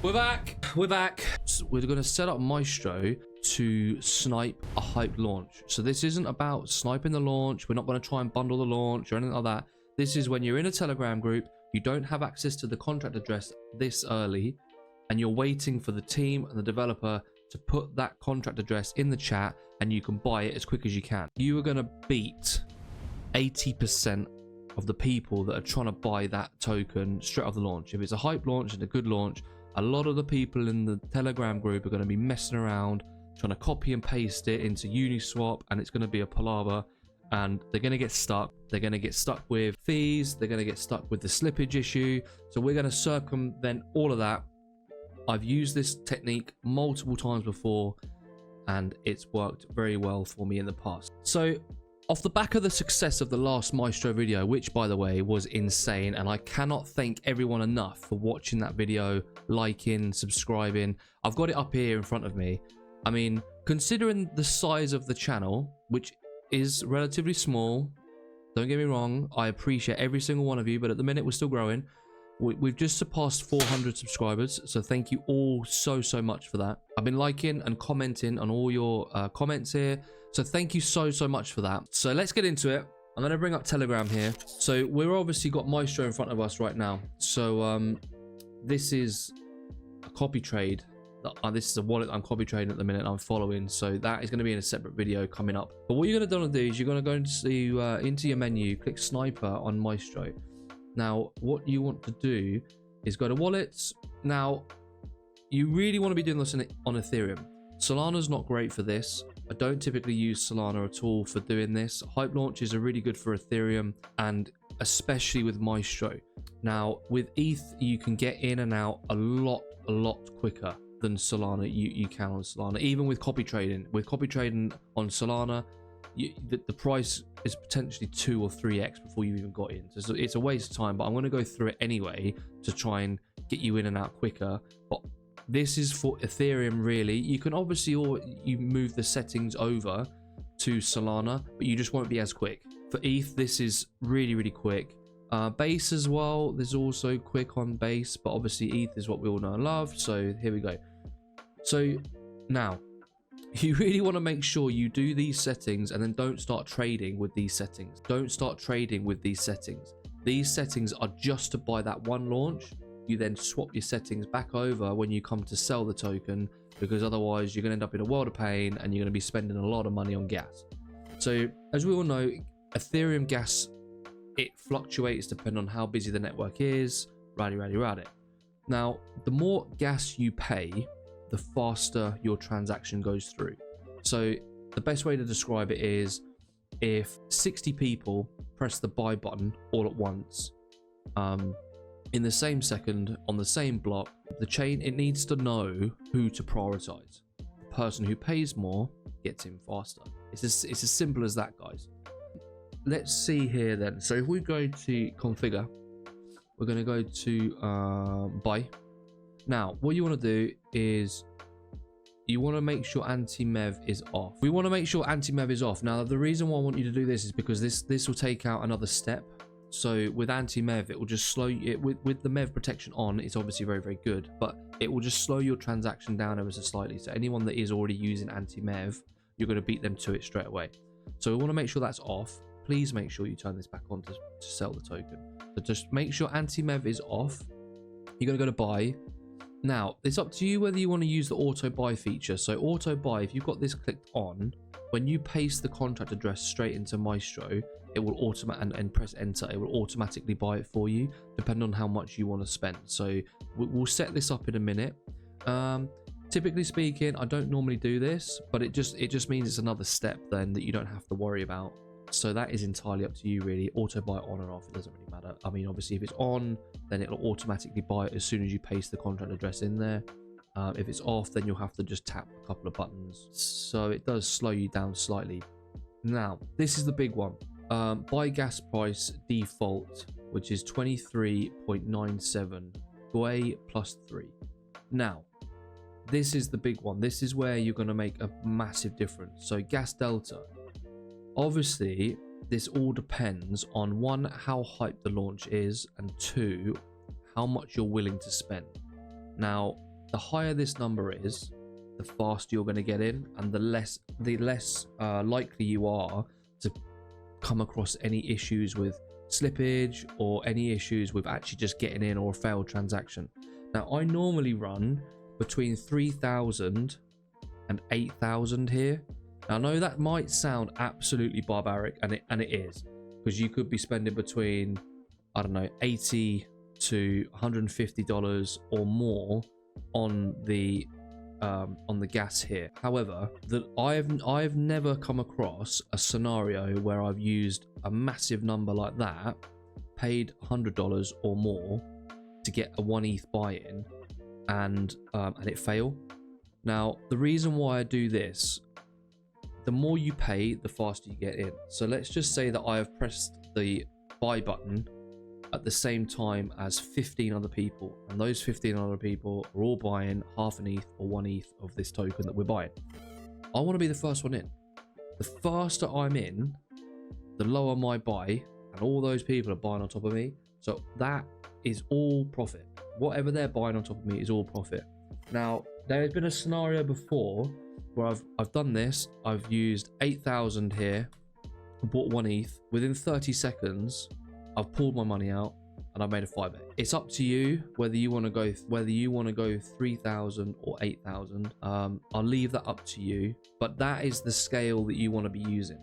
We're back. So we're going to set up Maestro to snipe a hype launch. So this isn't about sniping the launch. We're not going to try and bundle the launch or anything like that. This is when you're in a Telegram group, you don't have access to the contract address this early, and you're waiting for the team and the developer to put that contract address in the chat, and you can buy it as quick as you can. You are going to beat 80% of the people that are trying to buy that token straight off the launch. If it's a hype launch and a good launch, a lot of the people in the Telegram group are going to be messing around trying to copy and paste it into Uniswap, and it's going to be a palaver, and they're going to get stuck. They're going to get stuck with fees. They're going to get stuck with the slippage issue. So we're going to circumvent all of that. I've used this technique multiple times before, and it's worked very well for me in the past. So off the back of the success of the last Maestro video, which by the way was insane, and I cannot thank everyone enough for watching that video, liking, subscribing. I've got it up here in front of me. I mean, considering the size of the channel, which is relatively small, don't get me wrong, I appreciate every single one of you, but at the minute we're still growing. We've just surpassed 400 subscribers, so thank you all so much for that. I've been liking and commenting on all your comments here, so thank you so much for that. So let's get into it. I'm going to bring up Telegram here. So we're obviously got Maestro in front of us right now. So this is a copy trade. This is a wallet I'm copy trading at the minute. I'm following, so that is going to be in a separate video coming up. But what you're going to do is you're going to go into your menu, click Sniper on Maestro. Now, what you want to do is go to wallets. Now, you really want to be doing this on Ethereum. Solana's not great for this. I don't typically use Solana at all for doing this. Hype launches are really good for Ethereum, and especially with Maestro. Now, with ETH, you can get in and out a lot quicker than Solana you can on Solana. Even with copy trading. With copy trading on Solana, the price is potentially 2 or 3x before you even got in. So it's a waste of time, but I'm going to go through it anyway to try and get you in and out quicker. But this is for Ethereum, really. You can obviously you move the settings over to Solana, but you just won't be as quick. For ETH, this is really quick. Base as well, there's also quick on base, but obviously ETH is what we all know and love. So here we go. So now, you really want to make sure you do these settings and then don't start trading with these settings. Don't start trading with these settings. These settings are just to buy that one launch. You then swap your settings back over when you come to sell the token, because otherwise you're going to end up in a world of pain and you're going to be spending a lot of money on gas. So as we all know, Ethereum gas, it fluctuates depending on how busy the network is. Rowdy. Now, the more gas you pay, the faster your transaction goes through. So the best way to describe it is, if 60 people press the buy button all at once, in the same second on the same block, the chain, it needs to know who to prioritize. The person who pays more gets in faster. It's as simple as that, guys. Let's see here then. So if we go to configure, we're going to go to buy. Now, what you want to do is you want to make sure anti-mev is off. We want to make sure anti-mev is off. Now, the reason why I want you to do this is because this will take out another step. So with anti-mev, it will just slow you. With the mev protection on, it's obviously very good, but it will just slow your transaction down ever so slightly. So anyone that is already using anti-mev, you're going to beat them to it straight away. So we want to make sure that's off. Please make sure you turn this back on to sell the token. So just make sure anti-mev is off. You're going to go to buy. Now, it's up to you whether you want to use the auto buy feature. So auto buy, if you've got this clicked on, when you paste the contract address straight into Maestro, it will automatically, and press enter, it will automatically buy it for you, depending on how much you want to spend. So we'll set this up in a minute. Typically speaking, I don't normally do this, but it just means it's another step then that you don't have to worry about. So that is entirely up to you, really. Auto buy on or off, it doesn't really matter. I mean, obviously if it's on, then it'll automatically buy it as soon as you paste the contract address in there. If it's off, then you'll have to just tap a couple of buttons. So it does slow you down slightly. Now, this is the big one. Buy gas price default, which is 23.97 GUI plus 3. Now, this is the big one. This is where you're going to make a massive difference. So gas delta. Obviously, this all depends on, one, how hyped the launch is, and two, how much you're willing to spend. Now, the higher this number is, the faster you're going to get in, and the less likely you are to come across any issues with slippage or any issues with actually just getting in or a failed transaction. Now, I normally run between 3,000 and 8,000 here. Now, I know that might sound absolutely barbaric, and it is, because you could be spending between, I don't know, $80 to $150 or more on the gas here. However, I've never come across a scenario where I've used a massive number like that, paid $100 or more to get a 1 ETH buy-in, and it fail. Now, the reason why I do this, the more you pay, the faster you get in. So let's just say that I have pressed the buy button at the same time as 15 other people, and those 15 other people are all buying half an ETH or 1 ETH of this token that we're buying. I want to be the first one in. The faster I'm in, the lower my buy, and all those people are buying on top of me. So that is all profit. Whatever they're buying on top of me is all profit. Now, there has been a scenario before where I've done this. I've used 8,000 here, bought 1 ETH. Within 30 seconds, I've pulled my money out and I've made a 5x. It's up to you whether you want to go 3,000 or 8,000. I'll leave that up to you, but that is the scale that you want to be using.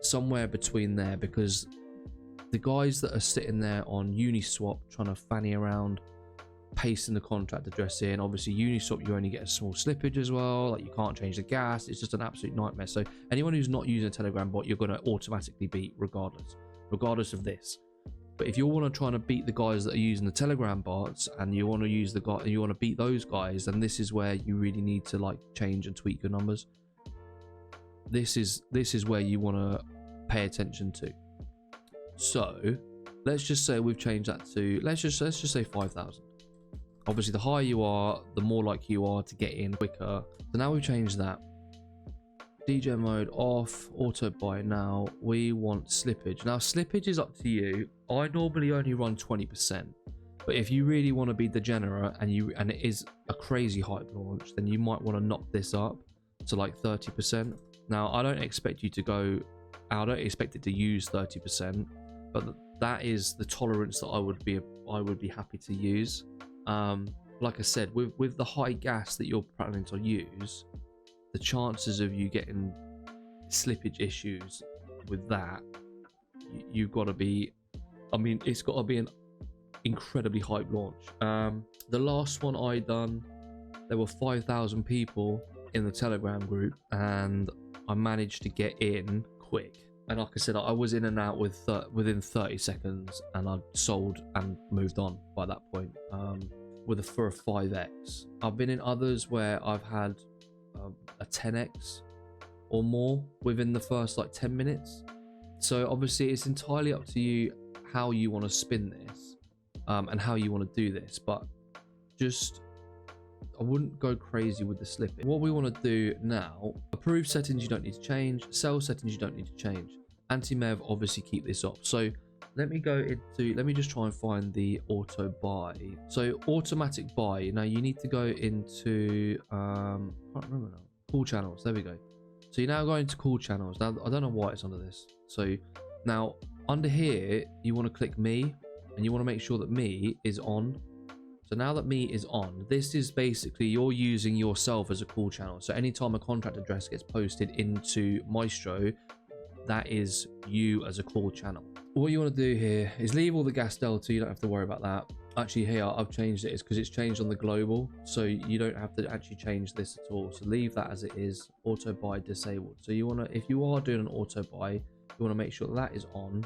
Somewhere between there, because the guys that are sitting there on Uniswap trying to fanny around pasting the contract address in, obviously Uniswap you only get a small slippage as well, like you can't change the gas. It's just an absolute nightmare. So anyone who's not using a Telegram bot, you're going to automatically beat regardless of this. But if you want to try to beat the guys that are using the Telegram bots, and you want to beat those guys, then this is where you really need to like change and tweak your numbers. This is where you want to pay attention to. So let's just say we've changed that to, let's just say 5,000. Obviously, the higher you are, the more likely you are to get in quicker. So now we've changed that. DJ mode off, auto buy now. We want slippage. Now, slippage is up to you. I normally only run 20%. But if you really want to be degenerate and it is a crazy hype launch, then you might want to knock this up to like 30%. Now, I don't expect you to go, I don't expect it to use 30%, but that is the tolerance that I would be happy to use. Like I said, with the high gas that you're planning to use, the chances of you getting slippage issues with that, you've got to be, I mean, it's got to be an incredibly hype launch. The last one I done, there were 5,000 people in the Telegram group, and I managed to get in quick. And like I said, I was in and out within 30 seconds, and I sold and moved on by that point for a 5x. I've been in others where I've had a 10x or more within the first like 10 minutes. So obviously it's entirely up to you how you want to spin this and how you want to do this, but just I wouldn't go crazy with the slipping. What we want to do now, approve settings you don't need to change, sell settings you don't need to change, anti-mev obviously keep this off. So let me just try and find the auto buy. So automatic buy, now you need to go into I can't remember now, cool channels. There we go. So you're now going to cool channels. Now I don't know why it's under this. So now under here you want to click me, and you want to make sure that me is on. So now that me is on, this is basically you're using yourself as a cool channel. So anytime a contract address gets posted into Maestro, that is you as a cool channel. What you want to do here is leave all the gas delta. You don't have to worry about that. Actually, here I've changed it. It's because it's changed on the global, so you don't have to actually change this at all. So leave that as it is. Auto buy disabled. So you want to, if you are doing an auto buy, you want to make sure that is on,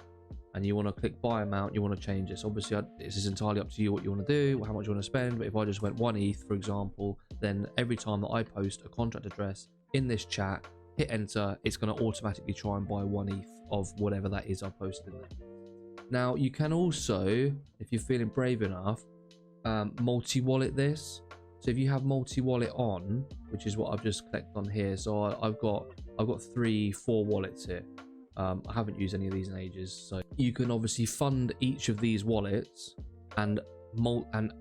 and you want to click buy amount. You want to change this. Obviously, this is entirely up to you what you want to do, how much you want to spend. But if I just went 1 ETH, for example, then every time that I post a contract address in this chat, hit enter, it's going to automatically try and buy 1 ETH of whatever that is I posted in there. Now you can also, if you're feeling brave enough, multi-wallet this. So if you have multi-wallet on, which is what I've just clicked on here, so I've got 3-4 wallets here. I haven't used any of these in ages, so you can obviously fund each of these wallets and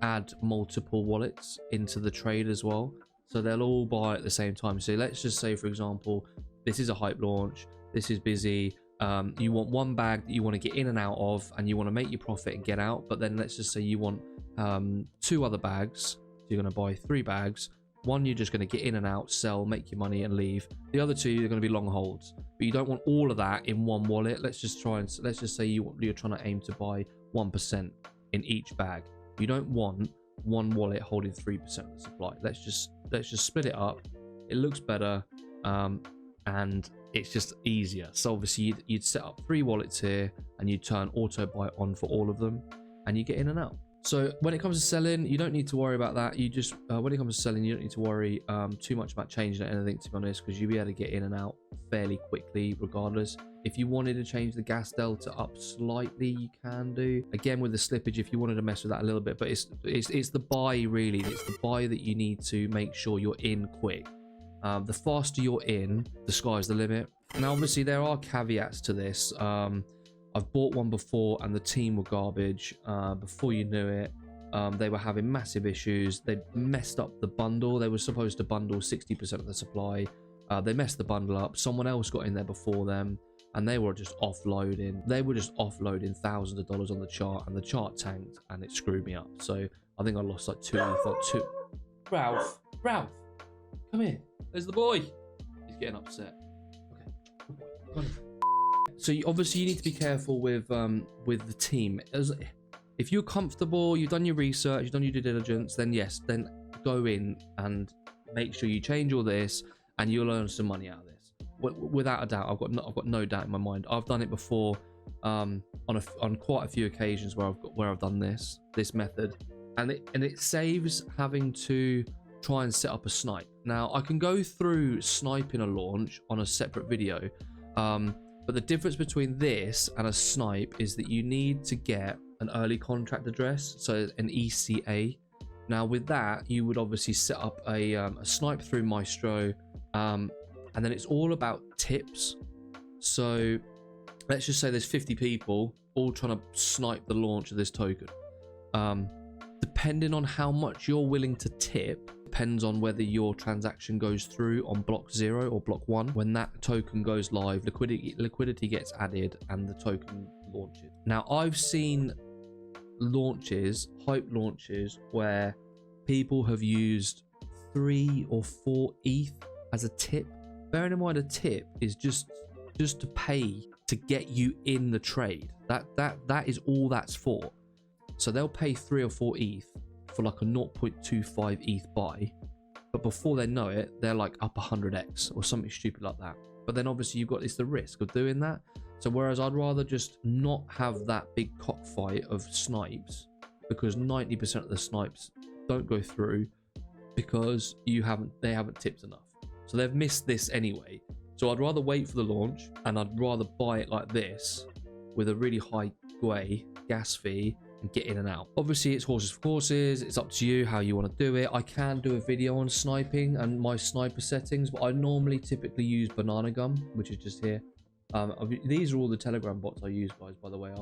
add multiple wallets into the trade as well, so they'll all buy at the same time. So let's just say, for example, this is a hype launch, this is busy, you want one bag that you want to get in and out of and you want to make your profit and get out, but then let's just say you want 2 other bags, so you're going to buy 3 bags. One you're just going to get in and out, sell, make your money and leave. The other 2 you're going to be long holds, but you don't want all of that in one wallet. Let's just say you're trying to aim to buy 1% in each bag. You don't want one wallet holding 3% of the supply. Let's just split it up. It looks better, and it's just easier. So obviously you'd set up 3 wallets here and you turn auto buy on for all of them and you get in and out. So when it comes to selling, you don't need to worry about that. You just when it comes to selling, you don't need to worry too much about changing anything, to be honest, because you'll be able to get in and out fairly quickly regardless. If you wanted to change the gas delta up slightly, you can do, again with the slippage, if you wanted to mess with that a little bit. But it's the buy, really. It's the buy that you need to make sure you're in quick. The faster you're in, the sky's the limit. Now obviously there are caveats to this. I've bought one before and the team were garbage. Before you knew it, they were having massive issues. They messed up the bundle. They were supposed to bundle 60% of the supply. They messed the bundle up. Someone else got in there before them and they were just offloading. They were just offloading thousands of dollars on the chart, and the chart tanked and it screwed me up. So I think I lost like 2 ETH. Ralph, come here. There's the boy. He's getting upset. Okay. So obviously you need to be careful with the team. If you're comfortable, you've done your research, you've done your due diligence, then yes, then go in and make sure you change all this, and you'll earn some money out of this. Without a doubt, I've got no doubt in my mind. I've done it before on quite a few occasions where I've done this method, and it saves having to try and set up a snipe. Now I can go through sniping a launch on a separate video. But the difference between this and a snipe is that you need to get an early contract address, so an ECA. Now with that, you would obviously set up a snipe through Maestro, and then it's all about tips. So let's just say there's 50 people all trying to snipe the launch of this token. Depending on how much you're willing to tip, depends on whether your transaction goes through on block 0 or block 1. When that token goes live, liquidity gets added and the token launches. Now I've seen launches, hype launches, where people have used 3 or 4 ETH as a tip. Bearing in mind, a tip is just to pay to get you in the trade. That is all that's for. So they'll pay 3 or 4 ETH for like a 0.25 ETH buy, but before they know it, they're like up 100x or something stupid like that. But then obviously it's the risk of doing that. So whereas I'd rather just not have that big cockfight of snipes, because 90% of the snipes don't go through because they haven't tipped enough. So they've missed this anyway. So I'd rather wait for the launch, and I'd rather buy it like this with a really high gas fee and get in and out. Obviously it's horses for courses. It's up to you how you want to do it. I can do a video on sniping and my sniper settings, but I normally typically use banana gum, which is just here. These are all the Telegram bots I use, guys, by the way.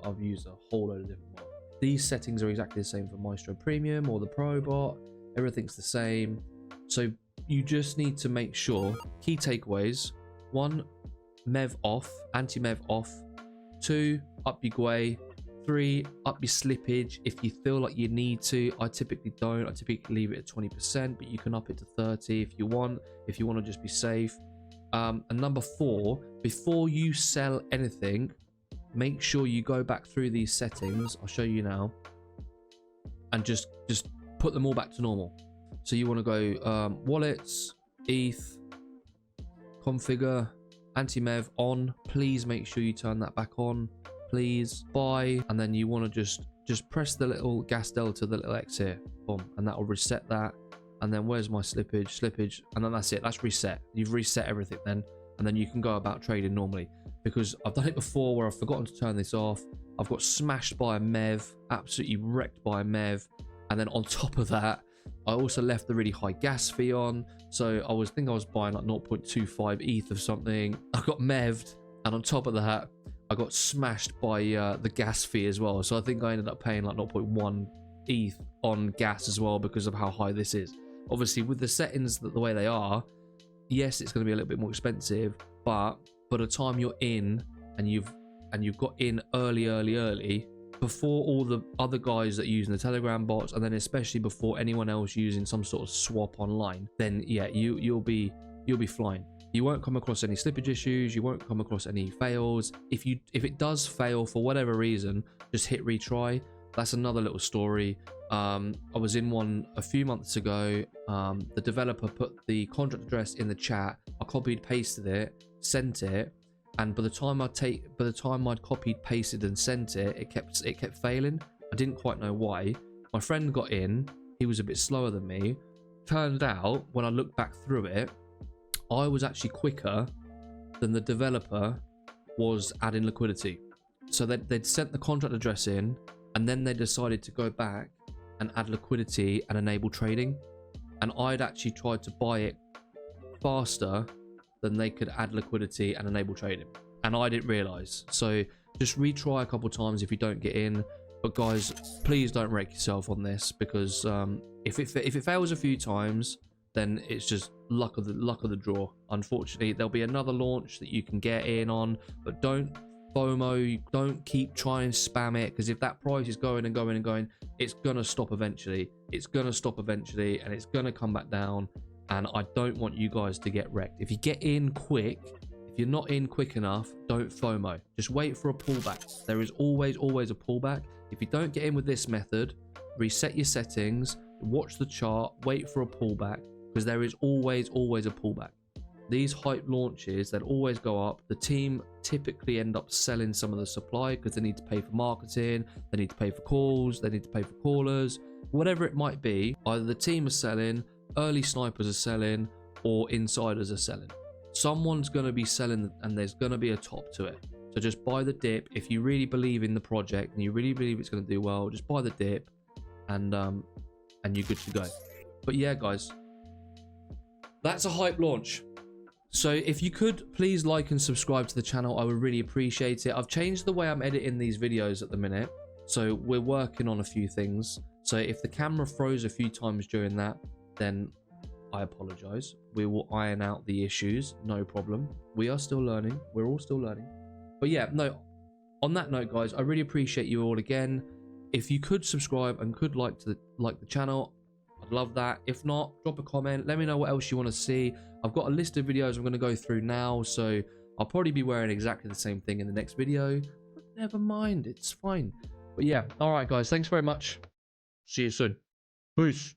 I've used a whole load of different ones. These settings are exactly the same for Maestro Premium or the Pro bot. Everything's the same. So you just need to make sure, key takeaways: 1, MEV off, anti-MEV off; 2, up your GUI; 3, up your slippage if you feel like you need to. I typically don't. I typically leave it at 20%, but you can up it to 30 if you want to just be safe. And number 4, before you sell anything, make sure you go back through these settings. I'll show you now, and just put them all back to normal. So you want to go wallets, ETH, configure, anti-MEV on. Please make sure you turn that back on, please. Buy, and then you want to just press the little gas delta, the little X here, boom, and that will reset that. And then where's my slippage, and then that's it. That's reset. You've reset everything then, and then you can go about trading normally. Because I've done it before where I've forgotten to turn this off. I've got smashed by a MEV, absolutely wrecked by a MEV, and then on top of that, I also left the really high gas fee on. So I was buying like 0.25 ETH of something. I got MEV'd, and on top of that, I got smashed by the gas fee as well. So I think I ended up paying like 0.1 ETH on gas as well because of how high this is. Obviously, with the settings the way they are, yes, it's going to be a little bit more expensive, but by the time you're in and you've got in early before all the other guys that are using the Telegram bots, and then especially before anyone else using some sort of swap online, then yeah, you'll be flying. You won't come across any slippage issues, you won't come across any fails. If it does fail for whatever reason, just hit retry. That's another little story. I was in one a few months ago. The developer put the contract address in the chat. I copied, pasted it, sent it, and by the time I'd copied, pasted, and sent it, it kept failing. I didn't quite know why. My friend got in. He was a bit slower than me. Turned out, when I looked back through it, I was actually quicker than the developer was adding liquidity. So they'd sent the contract address in, and then they decided to go back and add liquidity and enable trading. And I'd actually tried to buy it faster than they could add liquidity and enable trading. And I didn't realize. So just retry a couple times if you don't get in. But guys, please don't wreck yourself on this, because if it fails a few times, then it's just luck of the draw. Unfortunately, there'll be another launch that you can get in on, but don't FOMO, don't keep trying to spam it, because if that price is going and going and going, it's gonna stop eventually. It's gonna stop eventually, and it's gonna come back down. And I don't want you guys to get wrecked. If you get in quick, if you're not in quick enough, don't FOMO. Just wait for a pullback. There is always a pullback. If you don't get in with this method, reset your settings, watch the chart, wait for a pullback, because there is always a pullback. These hype launches, they'll always go up. The team typically end up selling some of the supply because they need to pay for marketing, they need to pay for calls, they need to pay for callers, whatever it might be. Either the team are selling, early snipers are selling, or insiders are selling. Someone's going to be selling, and there's going to be a top to it. So just buy the dip. If you really believe in the project and you really believe it's going to do well, just buy the dip, and you're good to go. But yeah, guys, that's a hype launch. So if you could please like and subscribe to the channel, I would really appreciate it. I've changed the way I'm editing these videos at the minute, so we're working on a few things. So if the camera froze a few times during that, then I apologize. We will iron out the issues, no problem. We are still learning. We're all still learning. But yeah, no, on that note, guys, I really appreciate you all again. If you could subscribe and could like the channel, I'd love that. If not, drop a comment. Let me know what else you want to see. I've got a list of videos I'm going to go through now, so I'll probably be wearing exactly the same thing in the next video. But never mind, it's fine. But yeah, all right, guys, thanks very much. See you soon. Peace.